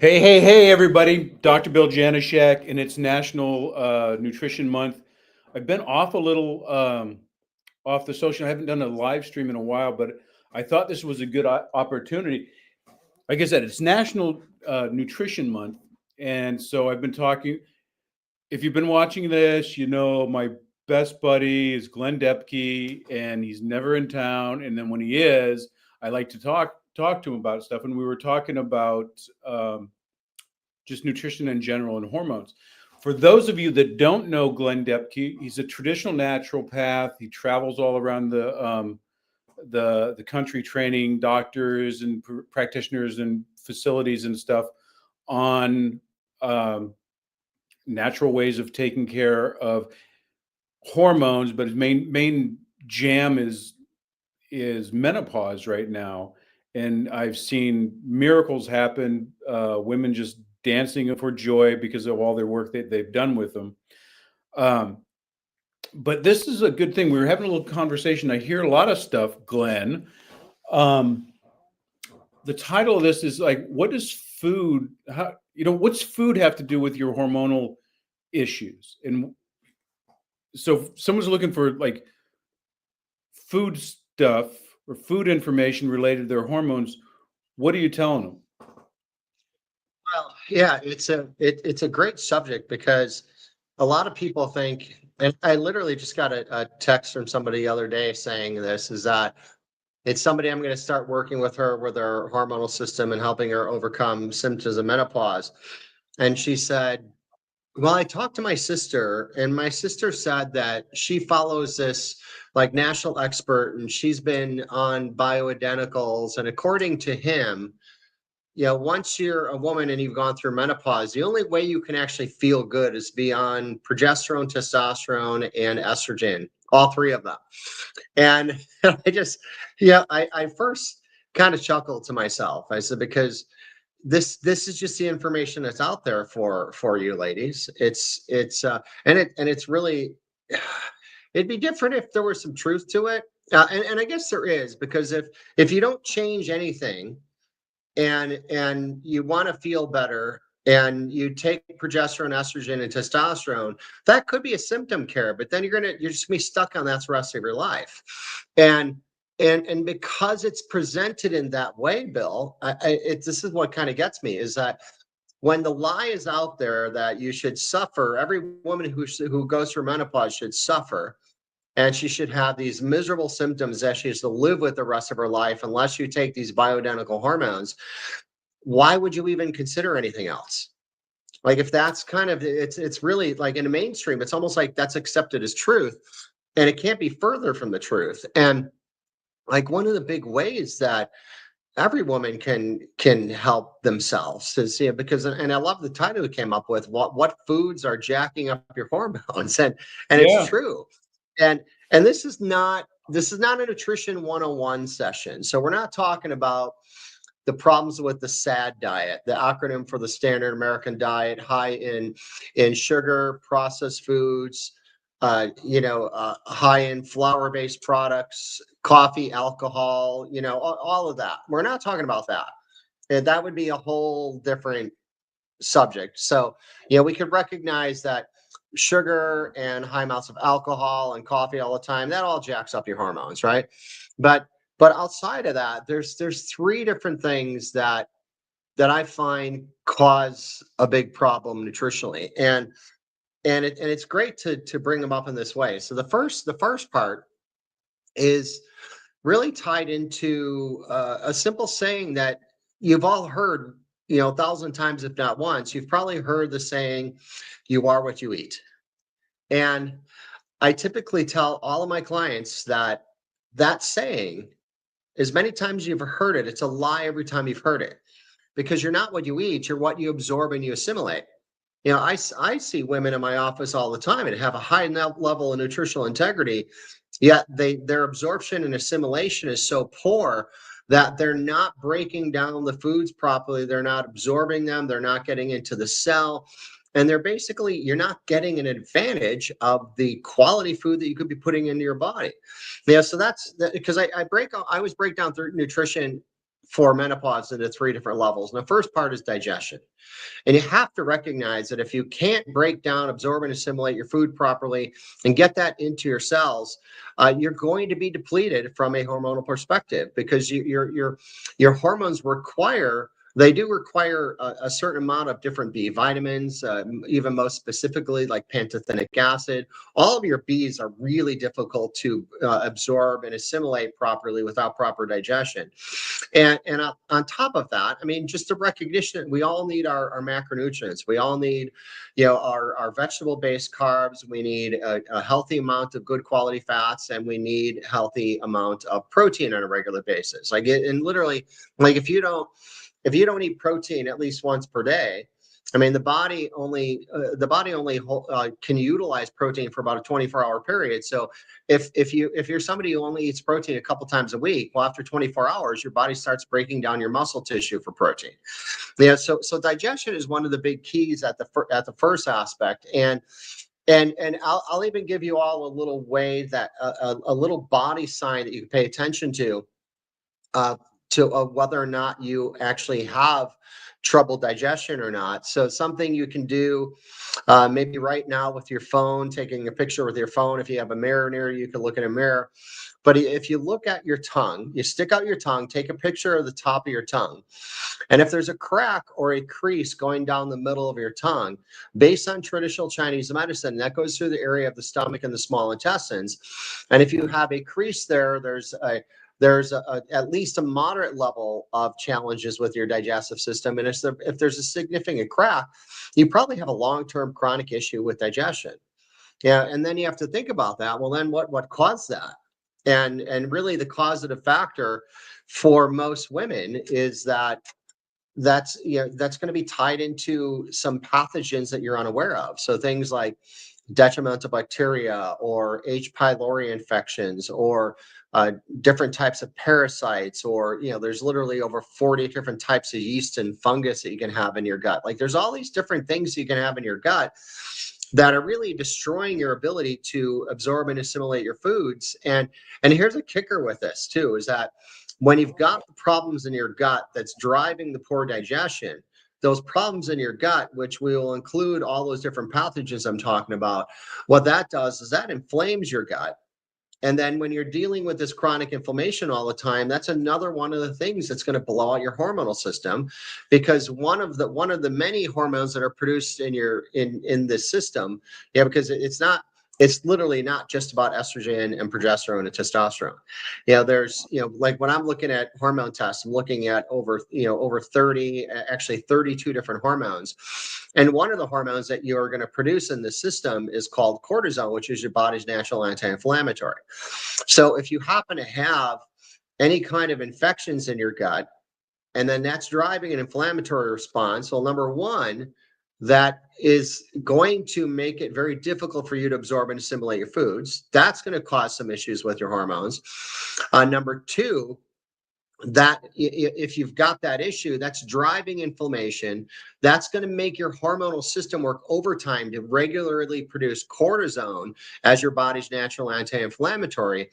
Hey, everybody. Dr. Bill Janishek, and it's National Nutrition Month. I've been off a little off the social. I haven't done a live stream in a while, but I thought this was a good opportunity. Like I said, it's National Nutrition Month. And so I've been talking. If you've been watching this, you know my best buddy is Glen Depke, and he's never in town. And then when he is, I like to talk to him about stuff. And we were talking about just nutrition in general and hormones. For those of you that don't know Glen Depke, he's a traditional naturopath. He travels all around the country training doctors and practitioners and facilities and stuff on natural ways of taking care of hormones. But his main jam is menopause right now, and I've seen miracles happen. Women just dancing for joy because of all their work that they've done with them. But this is a good thing. We were having a little conversation. I hear a lot of stuff, Glenn. The title of this is like, what does food, what's food have to do with your hormonal issues? And so if someone's looking for like food stuff or food information related to their hormones, what are you telling them? Well, yeah, it's a great subject because a lot of people think, and I literally just got a text from somebody the other day saying this, is that it's somebody I'm going to start working with her with her hormonal system and helping her overcome symptoms of menopause. And she said, well, I talked to my sister, and my sister said that she follows this like national expert, and she's been on bioidenticals. And according to him, once you're a woman and you've gone through menopause, the only way you can actually feel good is be on progesterone, testosterone, and estrogen, all three of them. And I just, I first kind of chuckled to myself. I said, because this is just the information that's out there for you ladies. It's really, it'd be different if there was some truth to it. And I guess there is, because if you don't change anything, and you want to feel better and you take progesterone, estrogen, and testosterone, that could be a symptom care, but then you're just gonna be stuck on that the rest of your life. And because it's presented in that way, Bill, this is what kind of gets me, is that when the lie is out there that you should suffer, every woman who goes through menopause should suffer, and she should have these miserable symptoms that she has to live with the rest of her life unless you take these bioidentical hormones. Why would you even consider anything else? Like, if that's kind of, it's really like in the mainstream, it's almost like that's accepted as truth, and it can't be further from the truth. And like, one of the big ways that every woman can help themselves is, because, and I love the title we came up with, what foods are jacking up your hormones, and it's Yeah. true. And this is not a nutrition 101 session. So we're not talking about the problems with the SAD diet, the acronym for the standard American diet, high in sugar, processed foods, high in flour-based products, coffee, alcohol, all of that. We're not talking about that. And that would be a whole different subject. So, we could recognize that sugar and high amounts of alcohol and coffee all the time, that all jacks up your hormones, right? But outside of that, there's three different things that I find cause a big problem nutritionally. And it's great to bring them up in this way. So the first part is really tied into a simple saying that you've all heard, 1,000 times, if not once. You've probably heard the saying, "You are what you eat." And I typically tell all of my clients that saying, as many times as you've heard it, it's a lie every time you've heard it, because you're not what you eat, you're what you absorb and you assimilate. I see women in my office all the time and have a high level of nutritional integrity, yet their absorption and assimilation is so poor that they're not breaking down the foods properly. They're not absorbing them. They're not getting into the cell. And you're not getting an advantage of the quality food that you could be putting into your body. So that's because I always break down through nutrition for menopause into 3 different levels. And the first part is digestion. And you have to recognize that if you can't break down, absorb, and assimilate your food properly and get that into your cells, you're going to be depleted from a hormonal perspective, because your hormones require. They do require a certain amount of different B vitamins, even most specifically like pantothenic acid. All of your Bs are really difficult to absorb and assimilate properly without proper digestion. And on top of that, I mean, just the recognition that we all need our macronutrients. We all need, our vegetable-based carbs. We need a healthy amount of good quality fats, and we need healthy amount of protein on a regular basis. And literally, like if you don't eat protein at least once per day, I mean, the body only can utilize protein for about a 24-hour period. So if you're somebody who only eats protein a couple times a week, well, after 24 hours, your body starts breaking down your muscle tissue for protein. Yeah. So digestion is one of the big keys at the first aspect. And I'll even give you all a little way that a little body sign that you can pay attention to whether or not you actually have trouble digestion or not. So something you can do maybe right now with your phone, taking a picture with your phone. If you have a mirror near you, you can look in a mirror. But if you look at your tongue, you stick out your tongue, take a picture of the top of your tongue. And if there's a crack or a crease going down the middle of your tongue, based on traditional Chinese medicine, that goes through the area of the stomach and the small intestines. And if you have a crease there, there's at least a moderate level of challenges with your digestive system. And if there's a significant crack, you probably have a long-term chronic issue with digestion. Yeah, and then you have to think about that. Well, then what caused that? And really the causative factor for most women is that's going to be tied into some pathogens that you're unaware of. So things like detrimental bacteria or H. pylori infections, or different types of parasites, or there's literally over 40 different types of yeast and fungus that you can have in your gut. Like there's all these different things you can have in your gut that are really destroying your ability to absorb and assimilate your foods. And here's a kicker with this too, is that when you've got the problems in your gut that's driving the poor digestion, those problems in your gut, which we will include all those different pathogens I'm talking about, what that does is that inflames your gut. And then when you're dealing with this chronic inflammation all the time, that's another one of the things that's going to blow out your hormonal system, because one of the many hormones that are produced in this system, because it's literally not just about estrogen and progesterone and testosterone. There's, like when I'm looking at hormone tests, I'm looking at over 30, actually 32 different hormones. And one of the hormones that you're going to produce in the system is called cortisol, which is your body's natural anti-inflammatory. So if you happen to have any kind of infections in your gut, and then that's driving an inflammatory response, well, number one, that is going to make it very difficult for you to absorb and assimilate your foods. That's going to cause some issues with your hormones. Number two, that if you've got that issue that's driving inflammation, that's going to make your hormonal system work overtime to regularly produce cortisone as your body's natural anti-inflammatory.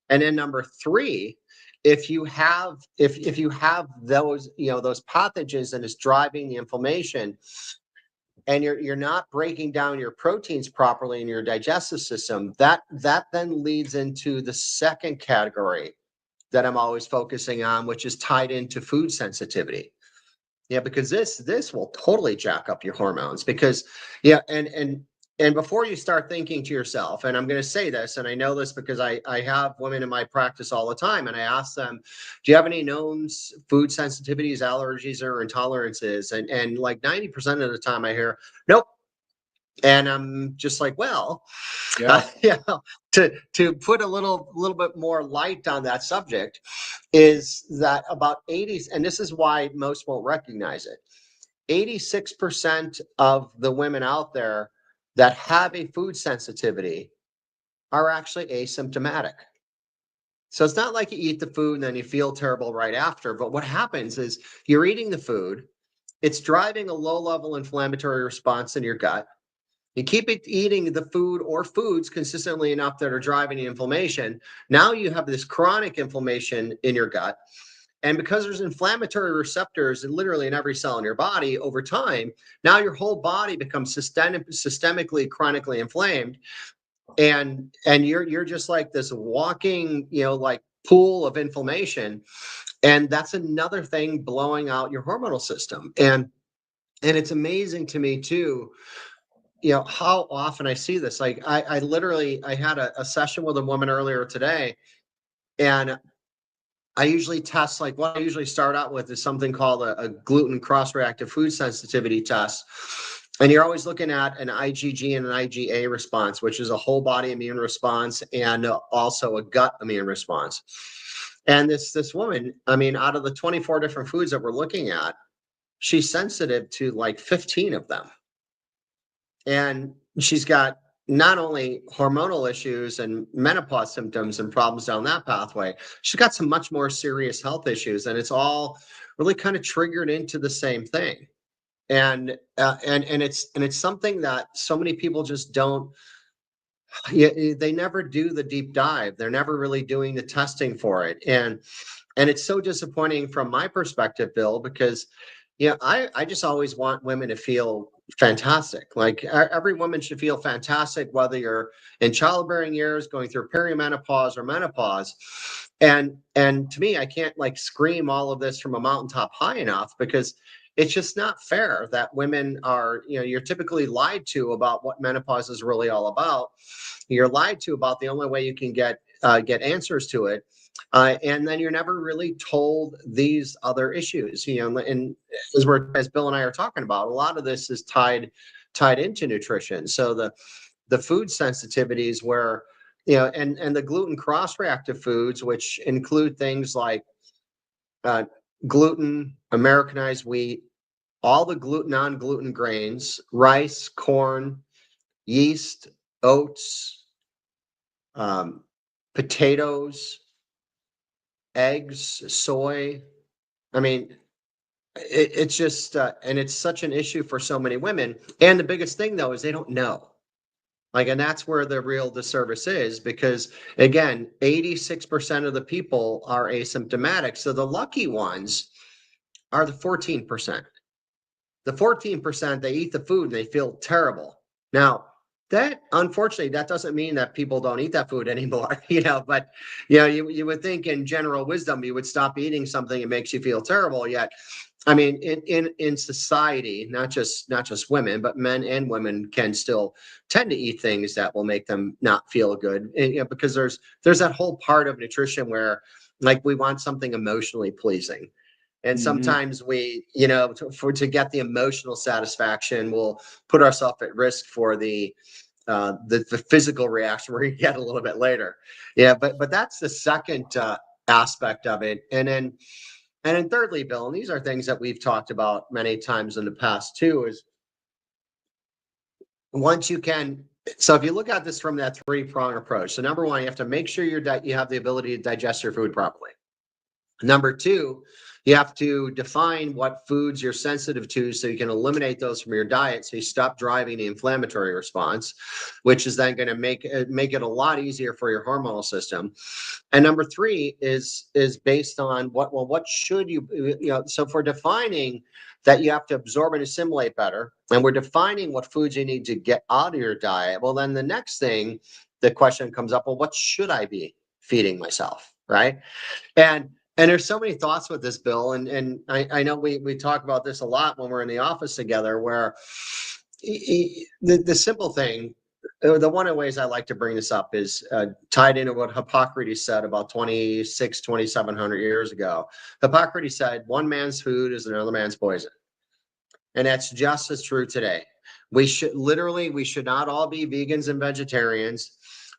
And then number three, if you have those those pathogens and it's driving the inflammation, and you're not breaking down your proteins properly in your digestive system, that then leads into the second category that I'm always focusing on, which is tied into food sensitivity. Yeah, because this will totally jack up your hormones. Because and before you start thinking to yourself, and I'm going to say this, and I know this because I have women in my practice all the time, and I ask them, do you have any known food sensitivities, allergies, or intolerances? And like 90% of the time I hear, nope. And I'm just like, well, to put a little bit more light on that subject, is that about 80, and this is why most won't recognize it, 86% of the women out there that have a food sensitivity are actually asymptomatic. So it's not like you eat the food and then you feel terrible right after. But what happens is you're eating the food, it's driving a low-level inflammatory response in your gut. You keep eating the food or foods consistently enough that are driving the inflammation. Now you have this chronic inflammation in your gut. And because there's inflammatory receptors literally in every cell in your body, over time, now your whole body becomes systemically chronically inflamed, and you're just like this walking, like pool of inflammation. And that's another thing blowing out your hormonal system. And it's amazing to me too, how often I see this. Like I literally, I had a session with a woman earlier today, and I usually test, like what I usually start out with is something called a gluten cross-reactive food sensitivity test. And you're always looking at an IgG and an IgA response, which is a whole body immune response and also a gut immune response. And this woman, I mean, out of the 24 different foods that we're looking at, she's sensitive to like 15 of them. And she's got not only hormonal issues and menopause symptoms and problems down that pathway, she's got some much more serious health issues, and it's all really kind of triggered into the same thing. And it's something that so many people just don't. They never do the deep dive. They're never really doing the testing for it, and it's so disappointing from my perspective, Bill, because I just always want women to feel fantastic. Like every woman should feel fantastic, whether you're in childbearing years, going through perimenopause or menopause. And to me, I can't like scream all of this from a mountaintop high enough, because it's just not fair that women are, you're typically lied to about what menopause is really all about. You're lied to about the only way you can get answers to it. And then you're never really told these other issues, and as Bill and I are talking about, a lot of this is tied into nutrition. So the food sensitivities where, and the gluten cross-reactive foods, which include things like gluten, Americanized wheat, all the non-gluten grains, rice, corn, yeast, oats, potatoes, eggs, soy. I mean, it's just, and it's such an issue for so many women. And the biggest thing, though, is they don't know. Like, and that's where the real disservice is, because again, 86% of the people are asymptomatic. So the lucky ones are the 14%. The 14%, they eat the food and they feel terrible. Now, that unfortunately, that doesn't mean that people don't eat that food anymore, but you would think in general wisdom, you would stop eating something that makes you feel terrible. Yet, I mean, in society, not just women, but men and women can still tend to eat things that will make them not feel good. And, because there's that whole part of nutrition where, like, we want something emotionally pleasing. And sometimes we, to get the emotional satisfaction, we'll put ourselves at risk for the physical reaction we're going to get a little bit later. Yeah, but that's the second aspect of it. And then thirdly, Bill, and these are things that we've talked about many times in the past too, is once you can. So if you look at this from that 3-prong approach, so number one, you have to make sure you have the ability to digest your food properly. Number two, you have to define what foods you're sensitive to so you can eliminate those from your diet, so you stop driving the inflammatory response, which is then going to make it a lot easier for your hormonal system. And number three is based on what should you, so if we're defining that you have to absorb and assimilate better, and we're defining what foods you need to get out of your diet, well, then the next thing, the question comes up, well, what should I be feeding myself, right? And there's so many thoughts with this, Bill, and I know we talk about this a lot when we're in the office together, where the simple thing, the one of the ways I like to bring this up is tied into what Hippocrates said about 2,700 years ago. Hippocrates said, one man's food is another man's poison. And that's just as true today. We should not all be vegans and vegetarians.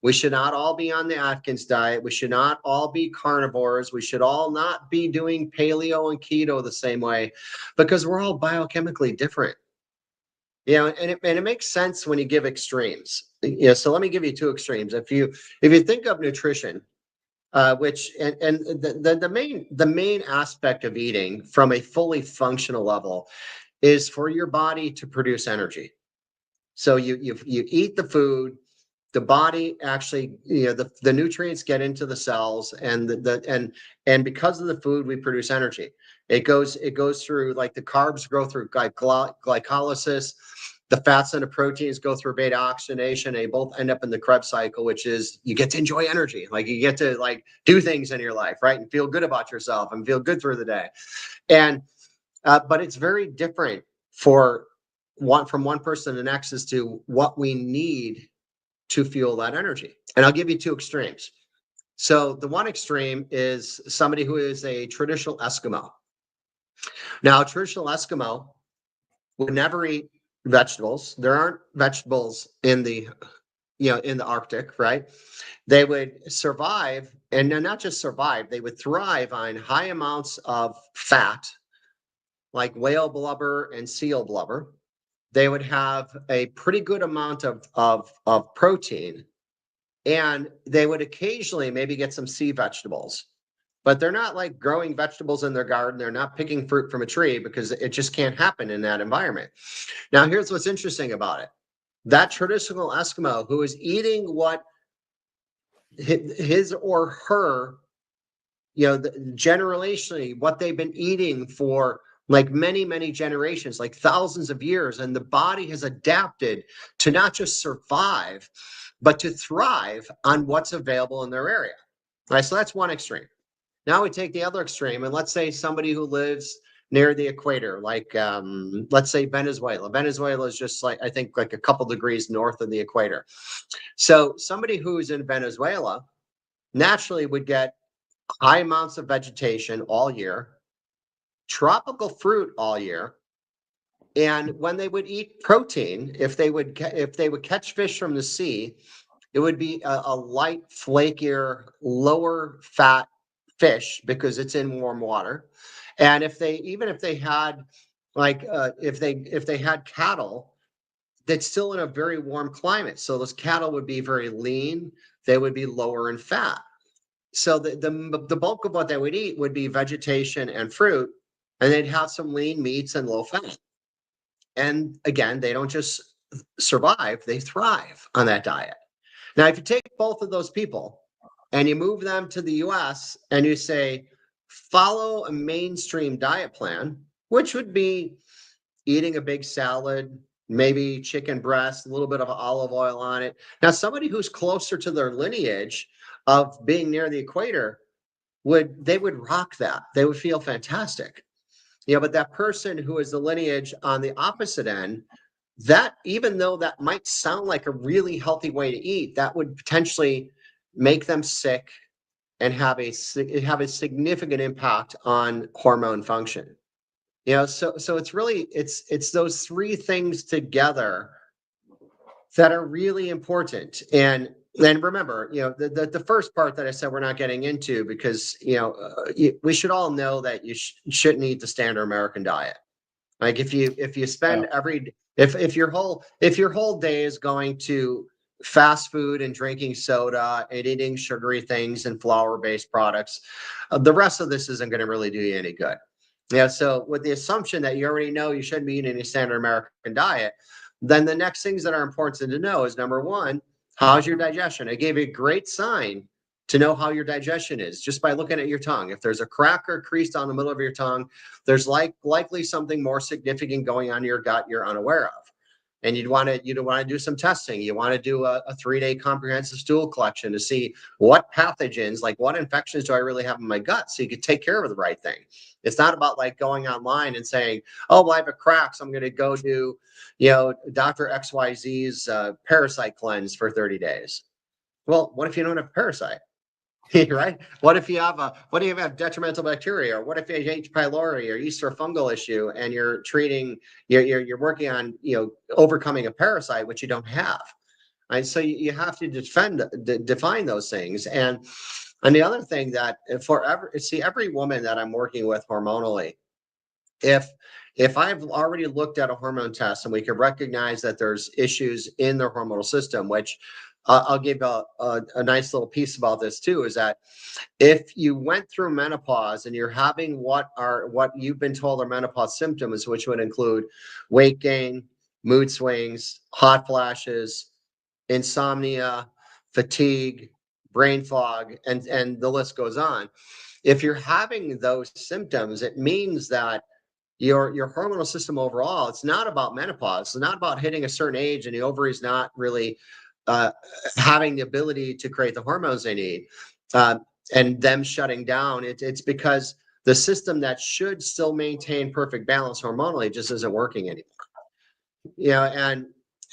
We should not all be on the Atkins diet. We should not all be carnivores. We should all not be doing paleo and keto the same way, because we're all biochemically different. And it makes sense when you give extremes. So let me give you two extremes. If you think of nutrition, which and the main aspect of eating from a fully functional level is for your body to produce energy. So you eat the food, the body actually, the nutrients get into the cells, and and because of the food, we produce energy. It goes through, like, the carbs go through glycolysis. The fats and the proteins go through beta oxidation. They both end up in the Krebs cycle, which is you get to enjoy energy. Like, you get to, like, do things in your life, right? And feel good about yourself and feel good through the day. And, but it's very different from one person to the next as to what we need to fuel that energy. And I'll give you two extremes. So the one extreme is somebody who is a traditional Eskimo. Now, a traditional Eskimo would never eat vegetables. There aren't vegetables in the Arctic, right? They would survive, and not just survive, they would thrive on high amounts of fat, like whale blubber and seal blubber. They would have a pretty good amount of protein, and they would occasionally maybe get some sea vegetables. But they're not like growing vegetables in their garden. They're not picking fruit from a tree, because it just can't happen in that environment. Now, here's what's interesting about it. That traditional Eskimo who is eating what his or her, generationally, what they've been eating for like many, many generations, like thousands of years, and the body has adapted to not just survive, but to thrive on what's available in their area. All right, so that's one extreme. Now we take the other extreme, and let's say somebody who lives near the equator, like let's say Venezuela. Venezuela is just, like, I think, like a couple degrees north of the equator. So somebody who's in Venezuela naturally would get high amounts of vegetation all year, tropical fruit all year. And when they would eat protein, if they would catch fish from the sea, it would be a light, flakier, lower fat fish, because it's in warm water. And if they had, like, if they had cattle, that's still in a very warm climate, so those cattle would be very lean. They would be lower in fat. So the bulk of what they would eat would be vegetation and fruit, and they'd have some lean meats and low fat. And again, they don't just survive, they thrive on that diet. Now, if you take both of those people and you move them to the US and you say, follow a mainstream diet plan, which would be eating a big salad, maybe chicken breast, a little bit of olive oil on it. Now, somebody who's closer to their lineage of being near the equator would rock that. They would feel fantastic. But that person who is the lineage on the opposite end, that, even though that might sound like a really healthy way to eat, that would potentially make them sick and have a significant impact on hormone function. So it's really, it's those three things together that are really important. And then remember, the first part that I said we're not getting into, because we should all know that you shouldn't eat the standard American diet. Like, if you spend if your whole day is going to fast food and drinking soda and eating sugary things and flour-based products, the rest of this isn't going to really do you any good. So with the assumption that you already know you shouldn't be eating a standard American diet, then the next things that are important to know is, number one, how's your digestion? I gave you a great sign to know how your digestion is just by looking at your tongue. If there's a crack or crease down the middle of your tongue, there's likely something more significant going on in your gut you're unaware of. And you'd want to do some testing. You want to do a 3-day comprehensive stool collection to see what pathogens, like what infections do I really have in my gut, so you could take care of the right thing. It's not about like going online and saying, oh, well, I have a crack, so I'm going to go do, Dr. XYZ's parasite cleanse for 30 days. Well, what if you don't have a parasite? Right? What if you have detrimental bacteria, or what if you have H. pylori or yeast or fungal issue, and you're treating, you're working on, overcoming a parasite which you don't have. And so you have to define those things. And the other thing that every woman that I'm working with hormonally, if I've already looked at a hormone test and we can recognize that there's issues in their hormonal system, which I'll give a nice little piece about this too, is that if you went through menopause and you're having what you've been told are menopause symptoms, which would include weight gain, mood swings, hot flashes, insomnia, fatigue, brain fog, and the list goes on. If you're having those symptoms, it means that your hormonal system overall, it's not about menopause. It's not about hitting a certain age and the ovary's not really uh, having the ability to create the hormones they need, uh, and them shutting down. It's because the system that should still maintain perfect balance hormonally just isn't working anymore.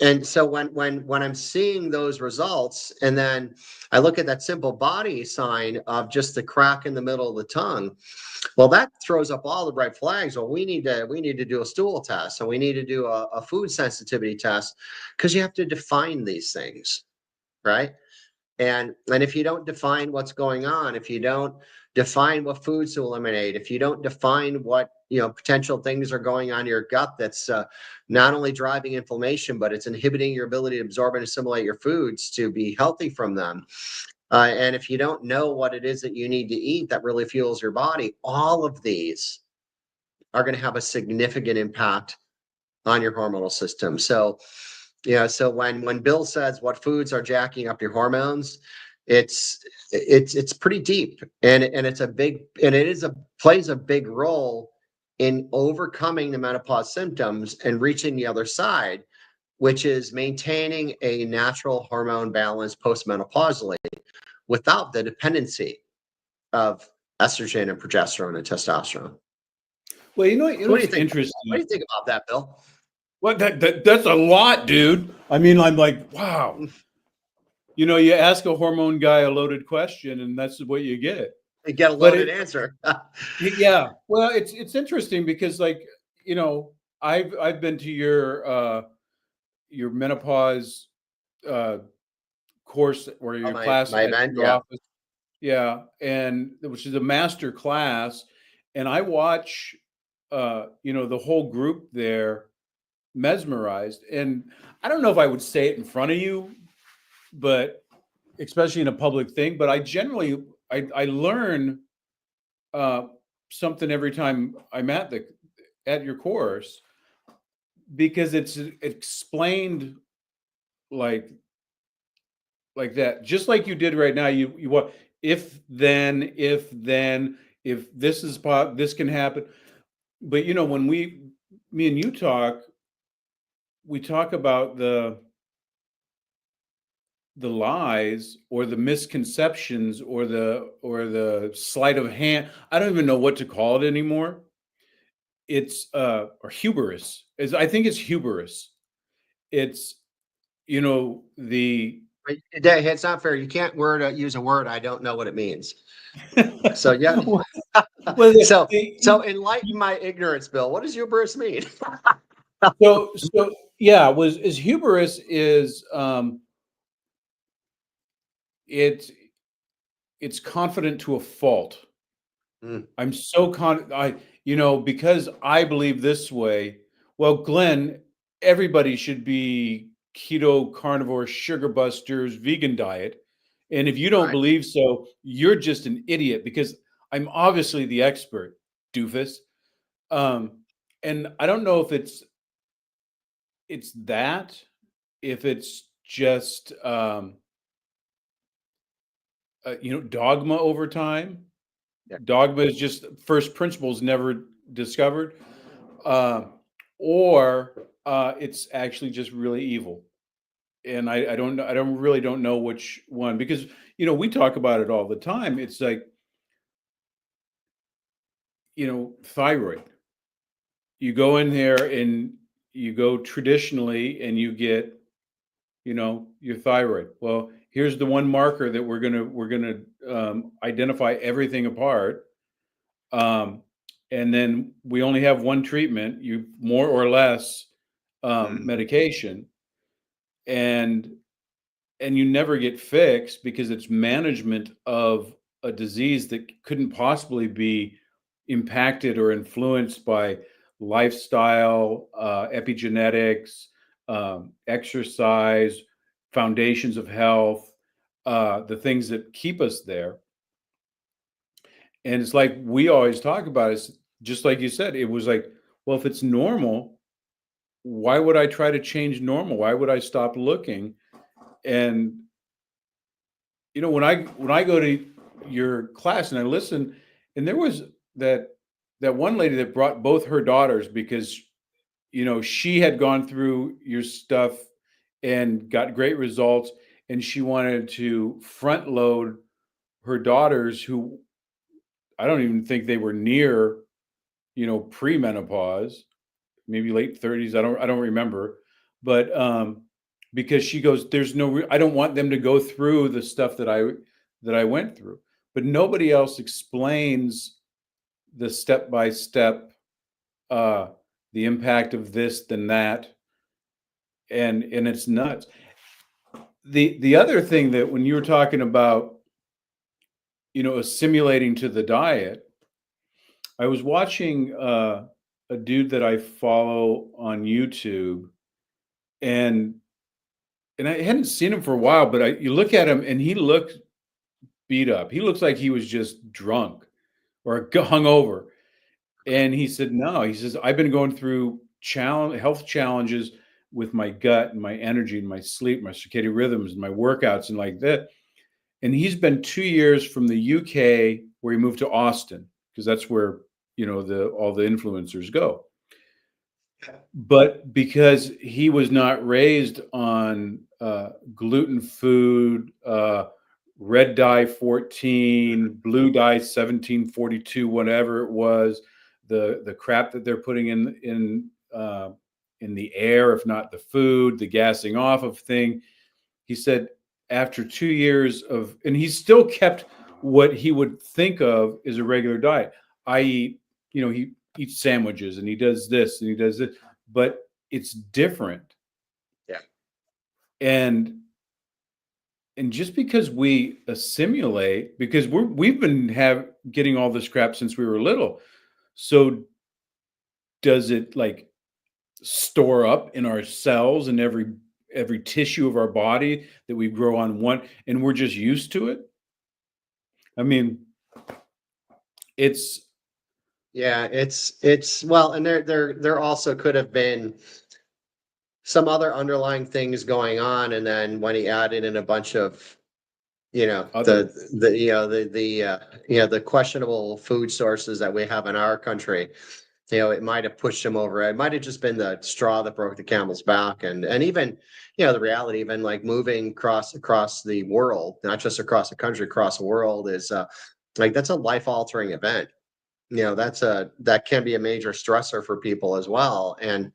And so when I'm seeing those results, and then I look at that simple body sign of just the crack in the middle of the tongue, well, that throws up all the red flags. Well, we need to do a stool test, and we need to do a food sensitivity test, because you have to define these things, right? And if you don't define what's going on, if you don't define what foods to eliminate, if you don't define what potential things are going on in your gut that's not only driving inflammation, but it's inhibiting your ability to absorb and assimilate your foods to be healthy from them. And if you don't know what it is that you need to eat that really fuels your body, all of these are going to have a significant impact on your hormonal system. So when Bill says what foods are jacking up your hormones, it's pretty deep, and it plays a big role in overcoming the menopause symptoms and reaching the other side, which is maintaining a natural hormone balance postmenopausally without the dependency of estrogen and progesterone and testosterone. Well, So what do you what's think? What do interesting? you think about that, Bill? Well, that's a lot, dude. I mean, I'm like, wow. You ask a hormone guy a loaded question, and that's what you get. You get a But loaded answer. yeah. Well, it's interesting because, like, I've been to your menopause uh, course or Oh, your my class my at event, your yeah. office. Yeah, and which is a master class, and I watch, the whole group there mesmerized. And I don't know if I would say it in front of you, but especially in a public thing. But I generally I learn uh, something every time I'm at your course, because it's explained like that, just like you did right now. You what if this is this can happen. But when me and you talk, we talk about the lies or the misconceptions or the sleight of hand. I don't even know what to call it anymore. It's or hubris. I think it's hubris. It's the It's not fair. You can't use a word I don't know what it means. So yeah. well, the, So enlighten my ignorance, Bill. What does hubris mean? so yeah, was is hubris is it's it's confident to a fault. Mm, I'm so because I believe this way. Well, Glenn, everybody should be keto, carnivore, sugar busters, vegan diet. And if you don't right. believe so, you're just an idiot, because I'm obviously the expert, doofus. Um, and I don't know if it's that, if it's just dogma over time. Yeah. Dogma is just first principles never discovered, uh, or it's actually just really evil. And I don't know. I don't really don't know which one, because we talk about it all the time. It's like thyroid. You go in there and you go traditionally, and you get your thyroid. Well, here's the one marker that we're gonna identify everything apart. Um, and then we only have one treatment, you more or less Mm, medication, and you never get fixed, because it's management of a disease that couldn't possibly be impacted or influenced by lifestyle, epigenetics, exercise, foundations of health, the things that keep us there. And it's like we always talk about it, just like you said, it was like, well, if it's normal, why would I try to change normal? Why would I stop looking? And when I go to your class and I listen, and there was that that one lady that brought both her daughters because she had gone through your stuff and got great results, and she wanted to front load her daughters who I don't even think they were near, premenopause, maybe late 30s. I don't remember. But because she goes, there's no I don't want them to go through the stuff that I went through. But nobody else explains the step by step, uh the impact of this, then that, and it's nuts. The other thing that when you were talking about, assimilating to the diet, I was watching a dude that I follow on YouTube, and I hadn't seen him for a while, but you look at him and he looks beat up. He looks like he was just drunk or hungover. And he said, no, he says, I've been going through health challenges with my gut and my energy and my sleep, my circadian rhythms and my workouts and like that. And he's been 2 years from the UK where he moved to Austin because that's where, the all the influencers go. But because he was not raised on gluten food, red dye 14, blue dye 1742, whatever it was, the crap that they're putting in the air, if not the food, the gassing off of thing. He said after 2 years and he still kept what he would think of as a regular diet, i.e., he eats sandwiches and he does this and he does this, but it's different. Yeah. And just because we assimilate, because we've been getting all this crap since we were little, so does it like store up in our cells and every tissue of our body that we grow on one, and we're just used to it? I mean, it's Yeah, it's well, and there also could have been some other underlying things going on, and then when he added in a bunch of, other. the questionable food sources that we have in our country, it might have pushed him over. It might have just been the straw that broke the camel's back, and even, the reality, even like moving across the world, not just across the country, across the world is like that's a life altering event. That can be a major stressor for people as well. And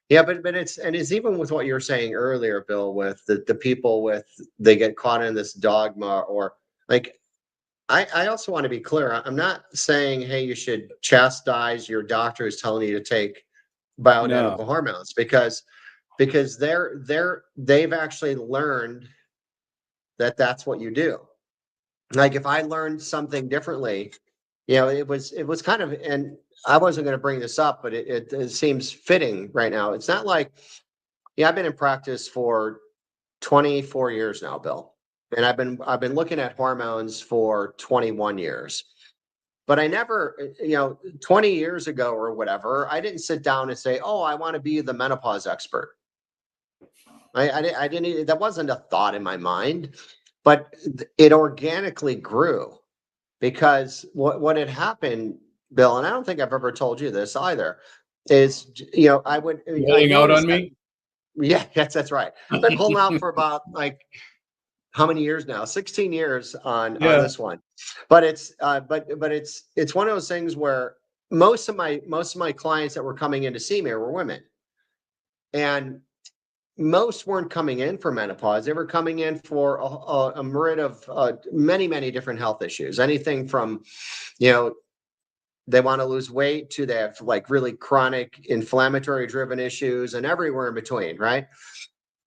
yeah, but it's even with what you were saying earlier, Bill, with the people with they get caught in this dogma, or like I also want to be clear. I'm not saying, hey, you should chastise your doctor who's telling you to take No. bioidentical hormones, because they've actually learned that that's what you do. Like if I learned something differently, it was kind of, and I wasn't going to bring this up, but it seems fitting right now. It's not like, yeah, I've been in practice for 24 years now, Bill. And I've been looking at hormones for 21 years. But I never, 20 years ago or whatever, I didn't sit down and say, "Oh, I want to be the menopause expert." That wasn't a thought in my mind, but it organically grew because what had happened, Bill, and I don't think I've ever told you this either, is, You I holding out on noticed that, me? yeah, that's right. Been holding out for about like how many years now? 16 years on Yeah. this one. But it's one of those things where most of my clients that were coming in to see me were women. And most weren't coming in for menopause. They were coming in for a myriad of many, many different health issues. Anything from, you know, they want to lose weight to they have like really chronic inflammatory driven issues and everywhere in between, right?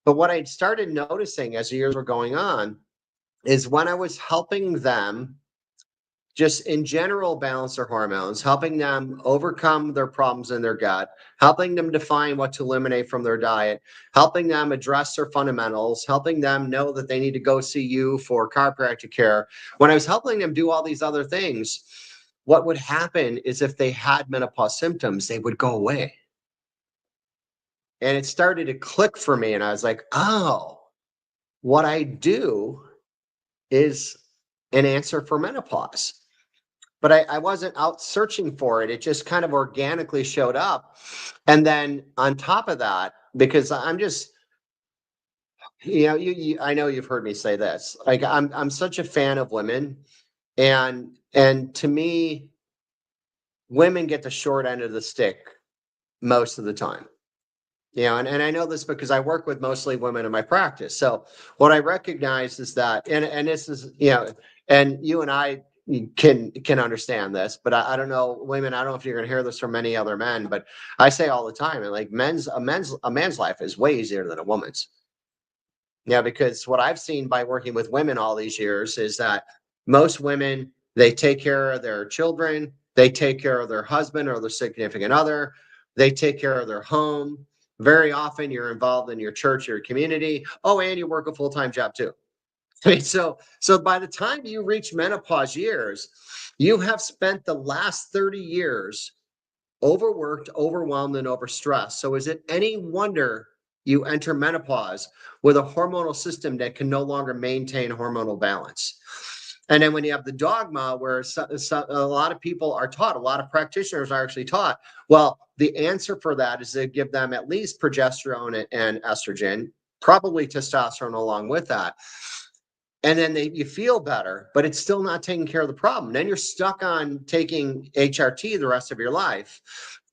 But what I started noticing as the years were going on is when I was helping them just in general balance their hormones, helping them overcome their problems in their gut, helping them define what to eliminate from their diet, helping them address their fundamentals, helping them know that they need to go see you for chiropractic care. When I was helping them do all these other things, what would happen is if they had menopause symptoms, they would go away. And it started to click for me. And I was like, oh, what I do is an answer for menopause. But I wasn't out searching for it. It just kind of organically showed up. And then on top of that, because I'm just, I know you've heard me say this. Like I'm such a fan of women, and to me, women get the short end of the stick most of the time. And I know this because I work with mostly women in my practice. So what I recognize is that, and this is, and you and I can understand this, but I don't know, women, I don't know if you're going to hear this from many other men, but I say all the time, and like a man's life is way easier than a woman's. Yeah, because what I've seen by working with women all these years is that most women, they take care of their children, they take care of their husband or their significant other, they take care of their home. Very often you're involved in your church, your community. Oh, and you work a full-time job too. So by the time you reach menopause years, you have spent the last 30 years overworked, overwhelmed, and overstressed. So is it any wonder you enter menopause with a hormonal system that can no longer maintain hormonal balance? And then when you have the dogma where a lot of people are taught, a lot of practitioners are actually taught, well, the answer for that is to give them at least progesterone and estrogen, probably testosterone along with that. And then you feel better, but it's still not taking care of the problem. Then you're stuck on taking HRT the rest of your life.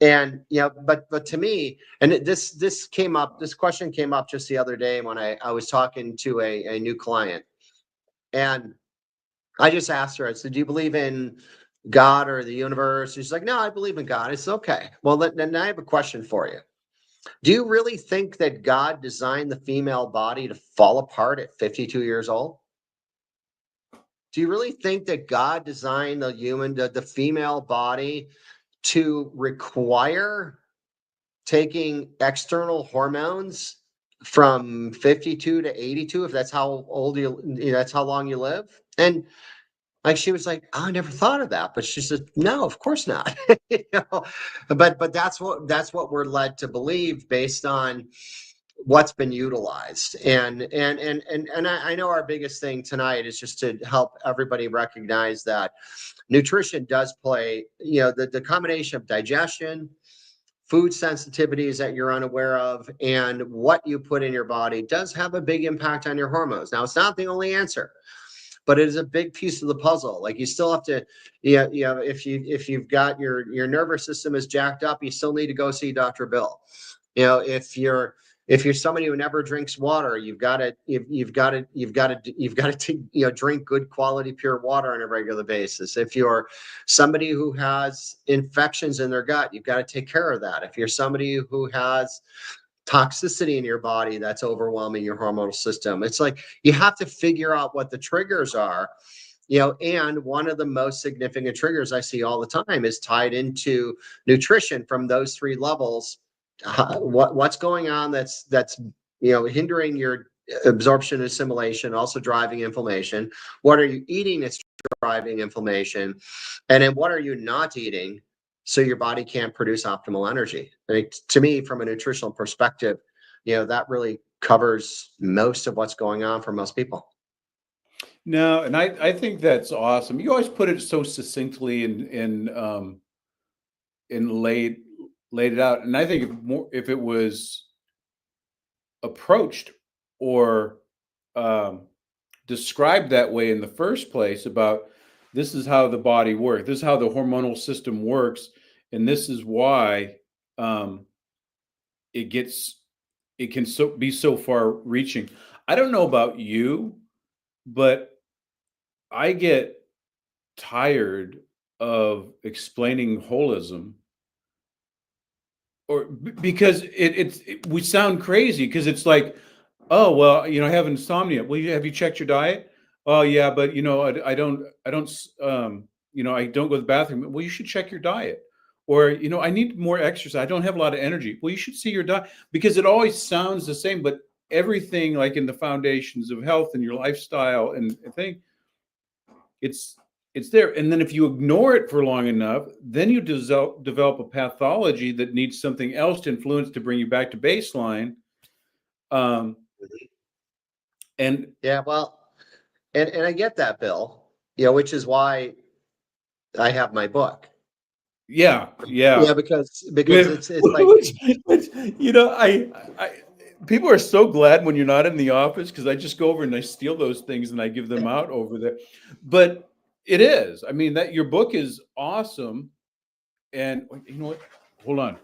And but to me, and this question came up just the other day when I was talking to a new client, and I just asked her, I said, "Do you believe in God or the universe?" She's like, "No, I believe in God." It's okay. Well, then I have a question for you. Do you really think that God designed the female body to fall apart at 52 years old? Do you really think that God designed the female body to require taking external hormones from 52 to 82, if that's how old that's how long you live? And like she was like, "Oh, I never thought of that." But she said, "No, of course not." you know, but that's what we're led to believe based on what's been utilized. And I know our biggest thing tonight is just to help everybody recognize that nutrition does play, the combination of digestion, food sensitivities that you're unaware of, and what you put in your body does have a big impact on your hormones. Now, it's not the only answer, but it is a big piece of the puzzle. Like you still have to, if you've got your nervous system is jacked up, you still need to go see Dr. Bill. If you're somebody who never drinks water, you've got to drink good quality pure water on a regular basis. If you're somebody who has infections in their gut, you've got to take care of that. If you're somebody who has toxicity in your body that's overwhelming your hormonal system, it's like you have to figure out what the triggers are. And one of the most significant triggers I see all the time is tied into nutrition from those three levels. What's going on that's hindering your absorption and assimilation, also driving inflammation? What are you eating that's driving inflammation? And then what are you not eating so your body can't produce optimal energy? To me, from a nutritional perspective, that really covers most of what's going on for most people. No, and I think that's awesome. You always put it so succinctly and laid it out. And I think if it was approached or um, described that way in the first place, about this is how the body works, this is how the hormonal system works, and this is why um, it gets it can be so far reaching. I don't know about you, but I get tired of explaining holism, or because we sound crazy, because it's like, oh well, I have insomnia. Well, have you checked your diet? Oh yeah, but I don't go to the bathroom. Well, you should check your diet. Or I need more exercise. I don't have a lot of energy. Well, you should see your diet, because it always sounds the same. But everything, like in the foundations of health and your lifestyle and thing, it's it's there. And then if you ignore it for long enough, then you develop a pathology that needs something else to influence to bring you back to baseline. Um, and Yeah, well, and I get that, Bill, which is why I have my book. Yeah, Yeah, yeah. because Yeah. it's like, Which, I people are so glad when you're not in the office because I just go over and I steal those things and I give them out over there. But it is. I mean, that your book is awesome. And you know what? Hold on.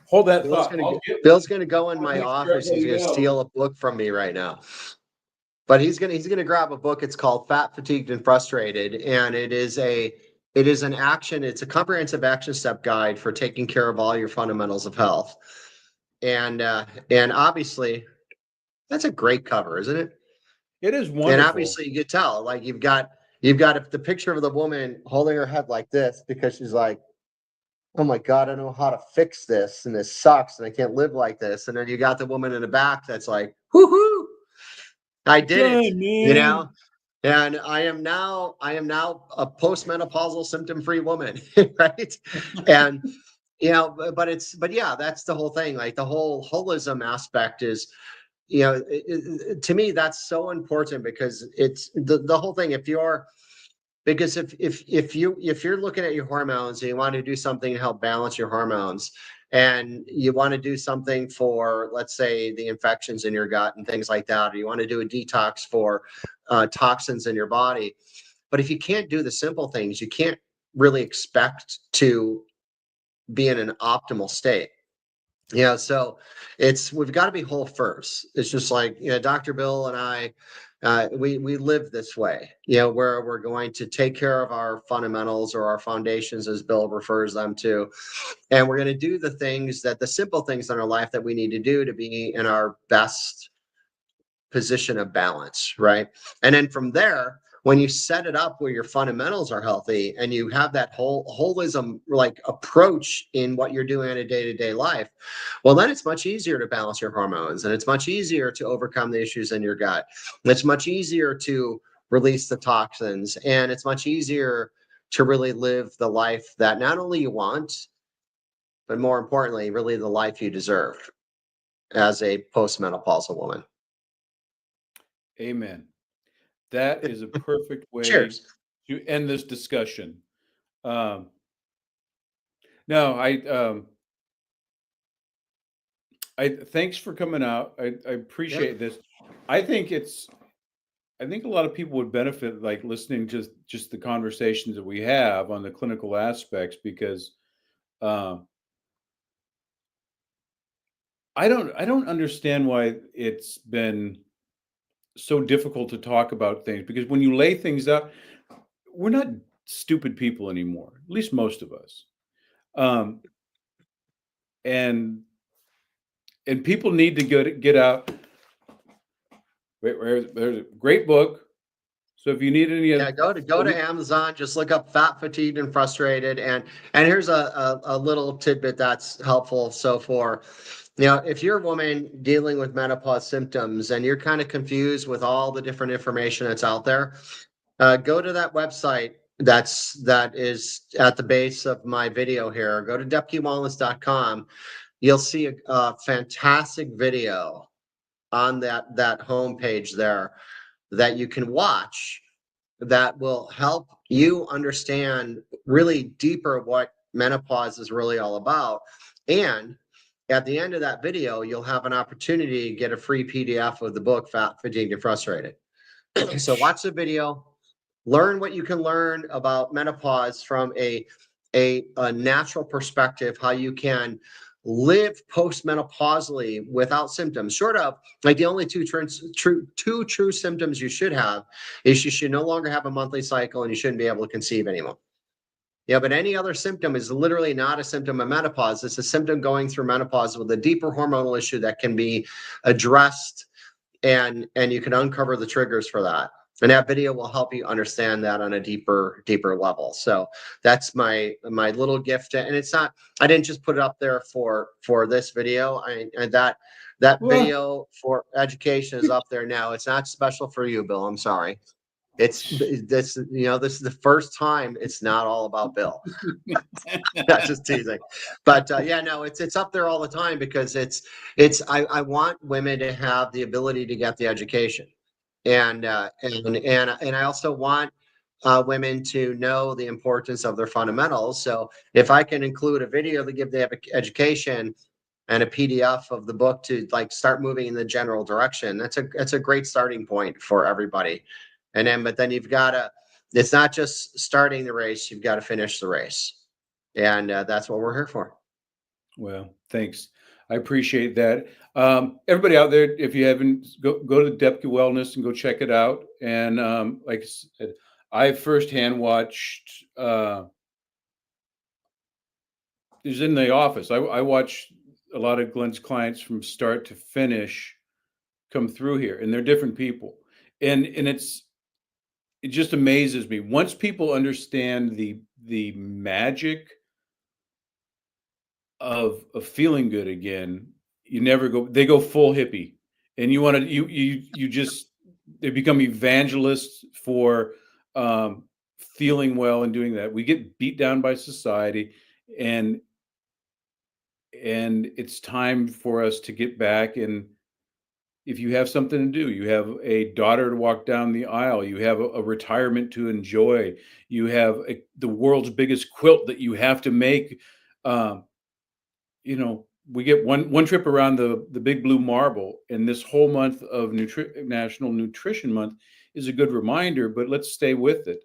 Hold that Bill's thought. gonna I'll get one. Bill's gonna go in I want my to make sure office. He's everybody gonna knows. steal a book from me right now. But he's gonna grab a book. It's called Fat, Fatigued, and Frustrated, and it is an action. It's a comprehensive action step guide for taking care of all your fundamentals of health. And obviously that's a great cover, isn't it? It is And wonderful. obviously you could tell, like you've got the picture of the woman holding her head like this because she's like, oh my God, I don't know how to fix this, and this sucks, and I can't live like this. And then you got the woman in the back that's like, whoo-hoo, I did it, Done, you man. know? And I am now a postmenopausal symptom-free woman, right? And but yeah, that's the whole thing. Like the whole holism aspect is, to me, that's so important because it's the whole thing. Because if you're looking at your hormones and you want to do something to help balance your hormones, and you want to do something for, let's say, the infections in your gut and things like that, or you want to do a detox for toxins in your body, but if you can't do the simple things, you can't really expect to be in an optimal state. So we've got to be whole first. It's just like, Dr. Bill and I, we live this way, where we're going to take care of our fundamentals or our foundations, as Bill refers them to, and we're going to do the simple things in our life that we need to do to be in our best position of balance, right? And then from there, when you set it up where your fundamentals are healthy and you have that whole holism like approach in what you're doing in a day-to-day life, well, then it's much easier to balance your hormones, and it's much easier to overcome the issues in your gut. It's much easier to release the toxins, and it's much easier to really live the life that not only you want, but more importantly, really the life you deserve as a postmenopausal woman. Amen. That is a perfect way Cheers. to end this discussion. Um, no, I thanks for coming out. I Yeah. appreciate this. I think it's I think a lot of people would benefit like listening to just the conversations that we have on the clinical aspects because um, I don't understand why it's been so difficult to talk about things because when you lay things out, we're not stupid people anymore. At least most of us. Um, and and people need to get out. There's a great book. So if you need any Yeah, of, go to Amazon, just look up Fat, Fatigued, and Frustrated. And here's a little tidbit that's helpful. So if you're a woman dealing with menopause symptoms and you're kind of confused with all the different information that's out there, go to that website that is at the base of my video here. Go to depkewellness.com. You'll see a fantastic video on that homepage there that you can watch that will help you understand really deeper what menopause is really all about. And at the end of that video, you'll have an opportunity to get a free PDF of the book, Fat, Fatigued, and Frustrated. So watch the video, learn what you can learn about menopause from a natural perspective, how you can live postmenopausally without symptoms, short of like the only two true symptoms you should have is you should no longer have a monthly cycle and you shouldn't be able to conceive anymore. Yeah, but any other symptom is literally not a symptom of menopause. It's a symptom going through menopause with a deeper hormonal issue that can be addressed, and you can uncover the triggers for that. And that video will help you understand that on a deeper level. So that's my little gift. And it's not, I didn't just put it up there for this video. That well, video for education is up there now. It's not special for you, Bill. I'm sorry. It's this, this is the first time it's not all about Bill. That's just teasing. But yeah, no, it's up there all the time because I want women to have the ability to get the education. And I also want women to know the importance of their fundamentals. So if I can include a video to give the education and a PDF of the book to like start moving in the general direction, that's a great starting point for everybody. But then you've got to, it's not just starting the race, you've got to finish the race. And that's what we're here for. Well, thanks. I appreciate that. Everybody out there, if you haven't, go to Depke Wellness and go check it out. And like I said, I firsthand watched. Is in the office. I watch a lot of Glen's clients from start to finish come through here, and they're different people, and it just amazes me once people understand the magic of feeling good again. You never go. They go full hippie, and you want to you just they become evangelists for feeling well and doing that. We get beat down by society, and it's time for us to get back. And if you have something to do, you have a daughter to walk down the aisle, you have a retirement to enjoy, you have the world's biggest quilt that you have to make. um, we get one trip around the big blue marble, and this whole month of National Nutrition Month is a good reminder. But let's stay with it.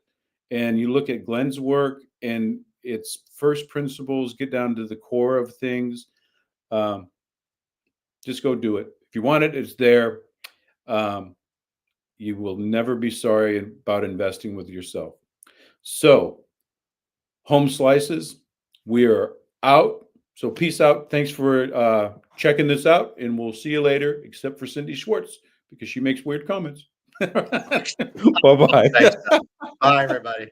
And you look at Glen's work, and its first principles, get down to the core of things. um, just go do it. If you want it, it's there. um, you will never be sorry about investing with yourself. So, home slices, we are out. So, peace out. Thanks for checking this out, and we'll see you later, except for Cindy Schwartz, because she makes weird comments. Bye bye. Thanks. Bye, everybody.